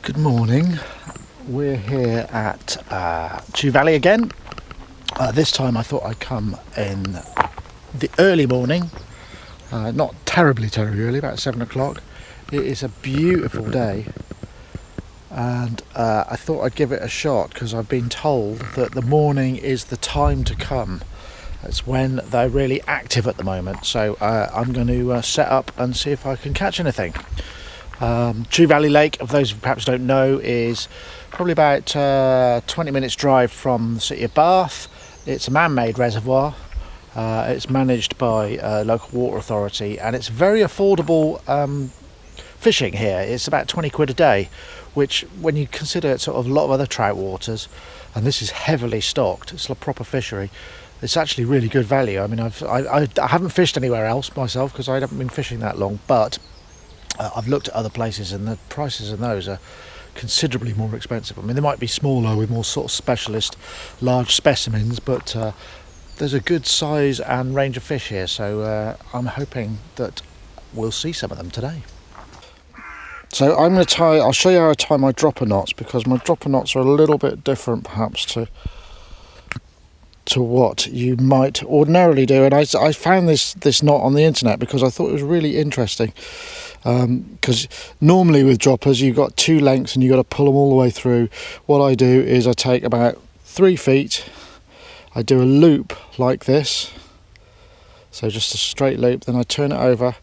Good morning. We're here at Chew Valley again. This time I thought I'd come in the early morning, not terribly early, about 7 o'clock. It is a beautiful day and I thought I'd give it a shot because I've been told that the morning is the time to come. It's when they're really active at the moment, so I'm going to set up and see if I can catch anything. Chew Valley Lake, for those who perhaps don't know, is probably about 20 minutes drive from the city of Bath. It's a man-made reservoir. It's managed by a local water authority, and it's very affordable fishing here. It's about 20 quid a day, which when you consider sort of a lot of other trout waters, and this is heavily stocked, it's a proper fishery, it's actually really good value. I mean, I haven't fished anywhere else myself because I haven't been fishing that long, but I've looked at other places and the prices in those are considerably more expensive. I mean, they might be smaller with more sort of specialist large specimens, but there's a good size and range of fish here, so I'm hoping that we'll see some of them today. So I'll show you how I tie my dropper knots, because my dropper knots are a little bit different perhaps to what you might ordinarily do, and I found this knot on the internet because I thought it was really interesting. Because normally with droppers you've got two lengths and you've got to pull them all the way through. What I do is I take about 3 feet, I do a loop like this, so just a straight loop, then I turn it over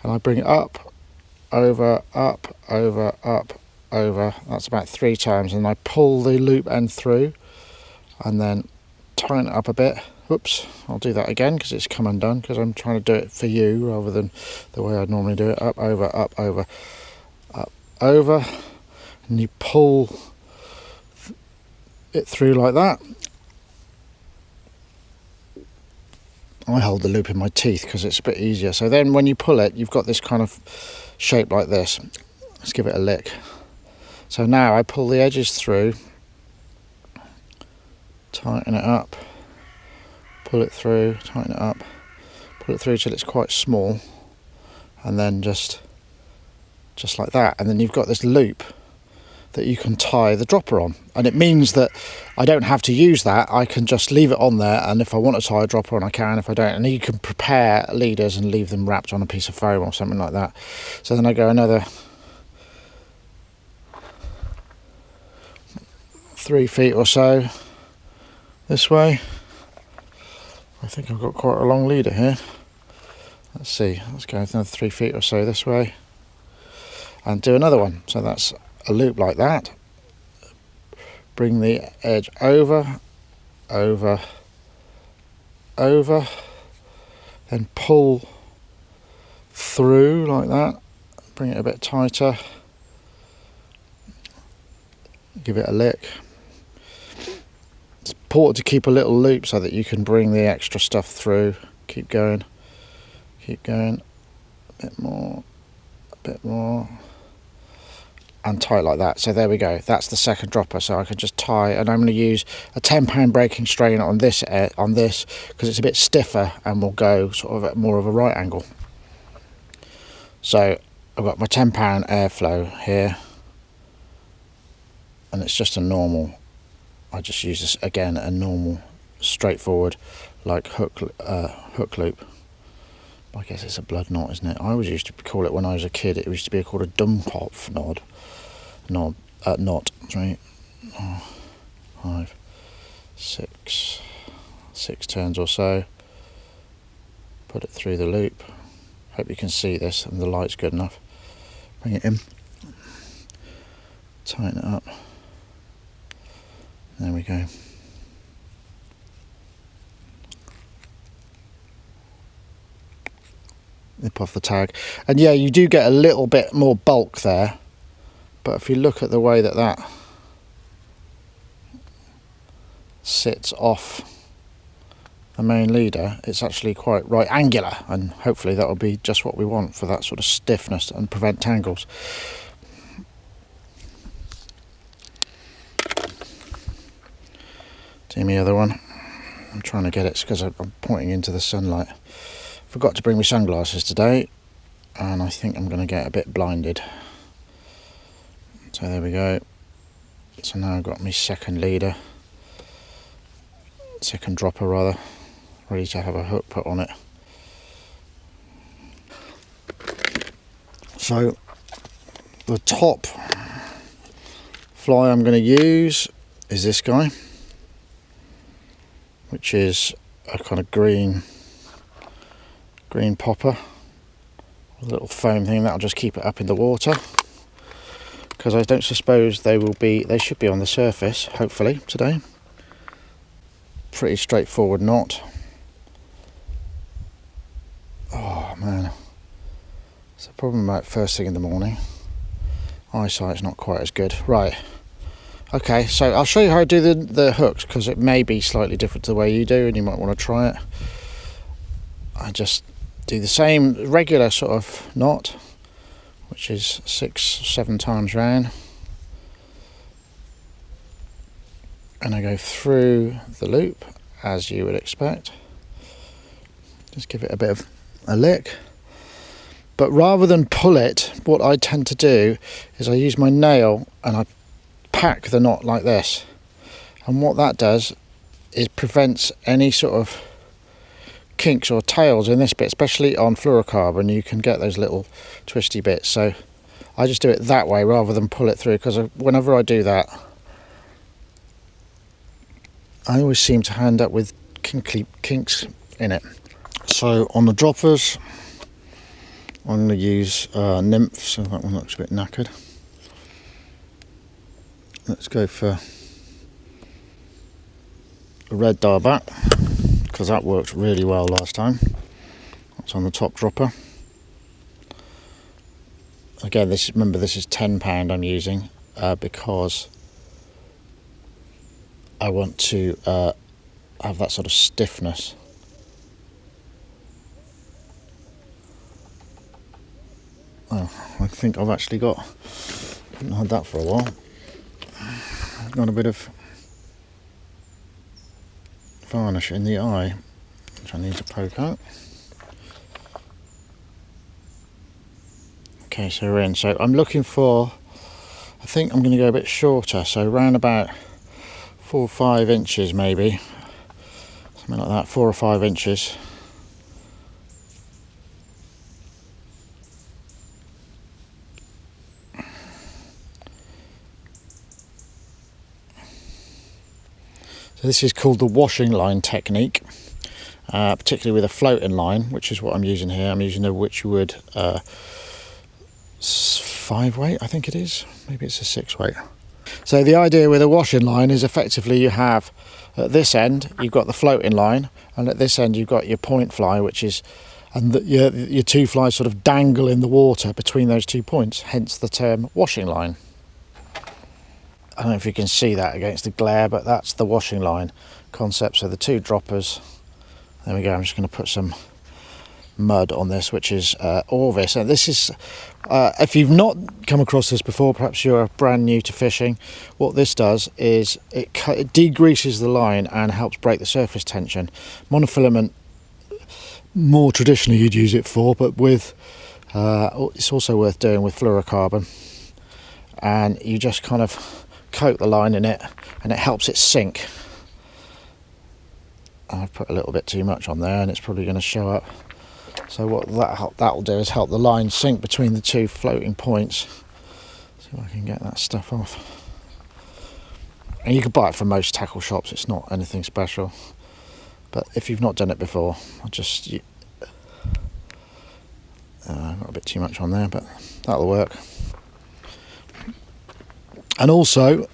and I bring it up, over, up, over, up, over. That's about 3 times, and I pull the loop end through and then tighten it up a bit. Oops, I'll do that again because it's come undone, because I'm trying to do it for you rather than the way I'd normally do it. Up, over, up, over, up, over, and you pull it through like that. I hold the loop in my teeth because it's a bit easier. So then when you pull it, you've got this kind of shape like this. Let's give it a lick. So now I pull the edges through, tighten it up, pull it through, tighten it up, pull it through till it's quite small, and then just like that, and then you've got this loop that you can tie the dropper on, and it means that I don't have to use that. I can just leave it on there, and if I want to tie a dropper on I can, if I don't, and you can prepare leaders and leave them wrapped on a piece of foam or something like that. So then I go another 3 feet or so this way. I think I've got quite a long leader here. Let's see, let's go another 3 feet or so this way and do another one. So that's a loop like that. Bring the edge over, over, over, then pull through like that. Bring it a bit tighter. Give it a lick. It's important to keep a little loop so that you can bring the extra stuff through. Keep going, a bit more, and tie like that. So there we go, that's the second dropper. So I can just tie, and I'm going to use a 10-pound breaking strain on this because it's a bit stiffer and will go sort of at more of a right angle. So I've got my 10-pound airflow here, and it's just a normal, I just use this again, a normal straightforward like hook loop. I guess it's a blood knot, isn't it? I always used to call it, when I was a kid, it used to be called a Dummkopf knot. 3, 4, 5, 6 turns or so. Put it through the loop. Hope you can see this and the light's good enough. Bring it in, tighten it up. There we go. Nip off the tag, and yeah, you do get a little bit more bulk there, but if you look at the way that sits off the main leader, it's actually quite right angular, and hopefully that will be just what we want for that sort of stiffness and prevent tangles. Do me other one. I'm trying to get it because I'm pointing into the sunlight. Forgot to bring my sunglasses today, and I think I'm going to get a bit blinded. So there we go. So now I've got my second dropper rather, ready to have a hook put on it. So the top fly I'm going to use is this guy, which is a kind of green popper, a little foam thing that'll just keep it up in the water, because I don't suppose they should be on the surface, hopefully, today. Pretty straightforward knot. Oh man, it's a problem about first thing in the morning. Eyesight's not quite as good. Right, okay, so I'll show you how I do the hooks, because it may be slightly different to the way you do and you might want to try it. I just do the same regular sort of knot, which is 6-7 times round, and I go through the loop as you would expect. Just give it a bit of a lick, but rather than pull it, what I tend to do is I use my nail and I pack the knot like this, and what that does is prevents any sort of kinks or tails in this bit, especially on fluorocarbon. You can get those little twisty bits, so I just do it that way rather than pull it through, because whenever I do that I always seem to end up with kinks in it. So on the droppers I'm going to use nymph, so that one looks a bit knackered. Let's go for a red dial back, because that worked really well last time. That's on the top dropper. Again, remember this is £10 I'm using, because I want to have that sort of stiffness. Oh, I think I've actually haven't had that for a while. I've got a bit of varnish in the eye, which I need to poke out. Okay, so we're in. So I'm looking for, I think I'm going to go a bit shorter, so around about 4 or 5 inches maybe, something like that, 4 or 5 inches. So this is called the washing line technique, particularly with a floating line, which is what I'm using here. I'm using a Witchwood 5-weight, I think it is. Maybe it's a 6-weight. So the idea with a washing line is effectively you have, at this end you've got the floating line, and at this end you've got your point fly, which is, and your two flies sort of dangle in the water between those 2 points, hence the term washing line. I don't know if you can see that against the glare, but that's the washing line concept. So the 2 droppers, there we go. I'm just going to put some mud on this, which is Orvis, and this is if you've not come across this before, perhaps you're brand new to fishing, what this does is it degreases the line and helps break the surface tension. Monofilament, more traditionally you'd use it for, but with it's also worth doing with fluorocarbon, and you just kind of coat the line in it and it helps it sink. I've put a little bit too much on there and it's probably going to show up. So what that will do is help the line sink between the 2 floating points. See if I can get that stuff off. And you can buy it from most tackle shops, it's not anything special. But if you've not done it before, I've got a bit too much on there, but that'll work. And also,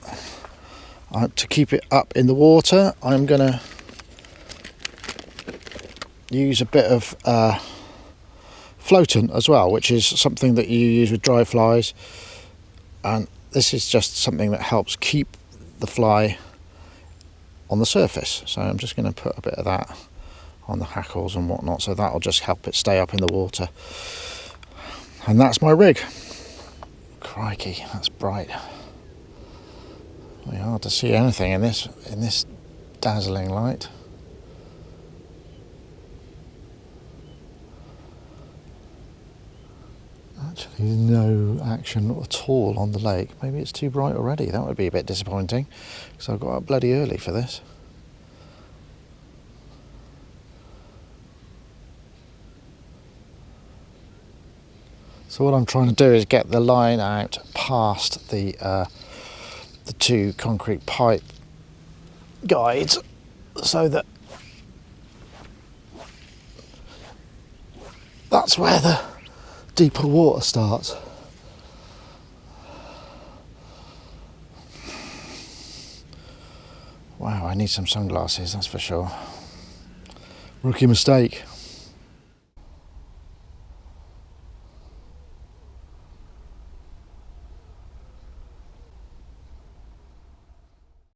to keep it up in the water, I'm going to use a bit of floatant as well, which is something that you use with dry flies, and this is just something that helps keep the fly on the surface. So I'm just going to put a bit of that on the hackles and whatnot, so that'll just help it stay up in the water. And that's my rig. Crikey, that's bright. Really hard to see anything in this dazzling light. Literally no action at all on the lake. Maybe it's too bright already. That would be a bit disappointing because I got up bloody early for this. So what I'm trying to do is get the line out past the two concrete pipe guides so that that's where the deeper water starts. Wow, I need some sunglasses, that's for sure. Rookie mistake.